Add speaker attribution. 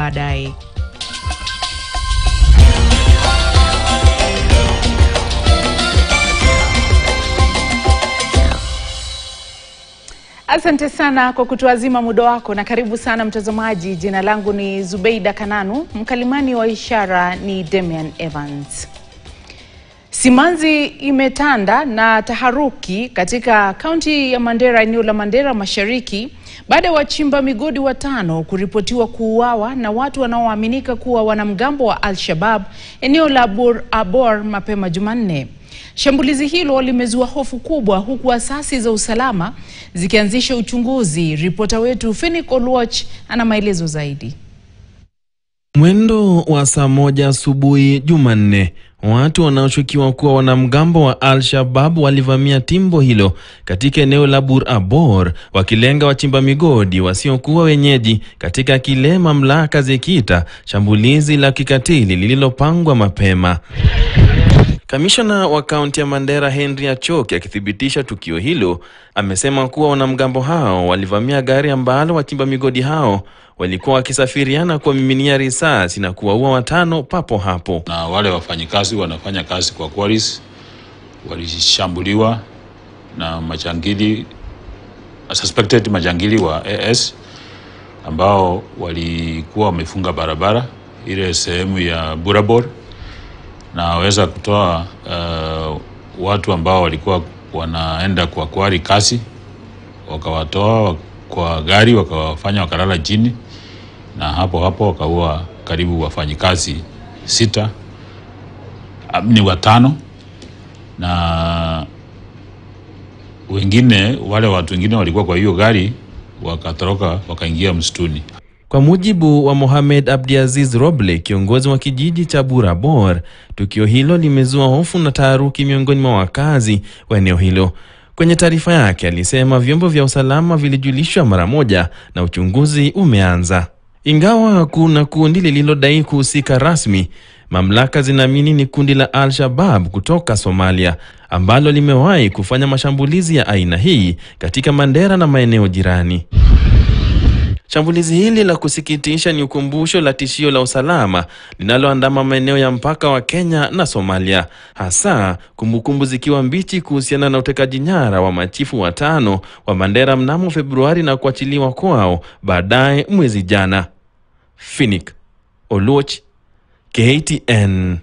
Speaker 1: baadaye. Asante sana kwa kutuazima muda wako na karibu sana mtazamaji. Jina langu ni Zubeida Kananu, mkalimani wa ishara ni Damian Evans. Simanzi imetanda na taharuki katika kaunti ya Mandera, eneo la Mandera Mashariki, baada ya wachimba migodi 5 kuripotiwa kuuawa na watu wanaoaminika kuwa wanamgambo wa Al-Shabaab eneo la Bur-Abor mapema Jumanne. Shambulizi hilo limezua hofu kubwa, huku asasi za usalama zikianzisha uchunguzi. Ripota wetu Phoenix Oluoch ana maelezo zaidi.
Speaker 2: Mwendo wa saa 1 asubuhi Jumanne, watu wanaoshukiwa kuwa wanamgambo wa Al-Shabaab walivamia timbo hilo katika eneo la Bur-Abor, wakilenga wachimba migodi wasiokuwa wenyeji katika kile mamlaka zikiita shambulizi la kikatili lililopangwa mapema. Kamishna wa kaunti ya Mandera Henry Achoki akithibitisha tukio hilo, amesema kuwa wanamgambo hao walivamia gari ambalo wachimba migodi hao walikuwa wakisafiriana kwa miminia risasi na kuwaua 5 papo hapo.
Speaker 3: Na wale wafanyikazi wanafanya kazi kwa quarries walishambuliwa na majangili, suspected majangili wa AS ambao walikuwa wamefunga barabara ile sehemu ya Bur-Abor, na waweza kutoa watu ambao walikuwa wanaenda kwa quarry kazi, wakawatoa kwa gari, wakawafanya wakalala chini, na hapo wakaua karibu wafanyikazi 6, ni 5, na wale watu wengine walikuwa kwa hiyo gari wakatoroka wakaingia msituni.
Speaker 2: Kwa mujibu wa Mohamed Abdiaziz Roble, kiongozi wa kijiji cha Bur-Abor, tukio hilo limezua hofu na taharuki miongoni mwa wakazi wa eneo hilo. Kwenye taarifa yake alisema vyombo vya usalama vilijulishwa mara moja na uchunguzi umeanza. Ingawa hakuna kundi lililodai kuhusika rasmi, mamlaka zinaamini ni kundi la Al-Shabaab kutoka Somalia ambalo limewahi kufanya mashambulizi ya aina hii katika Mandera na maeneo jirani. Shambulizi hili la kusikitisha ni ukumbusho la tishio la usalama linaloandama maeneo ya mpaka wa Kenya na Somalia, hasa kumbukumbu zikiwa mbichi kuhusiana na utekaji nyara wa machifu 5 wa Mandera mnamo Februari na kuachiliwa kwao baadaye mwezi jana. Phoenix Oluoch, KTN.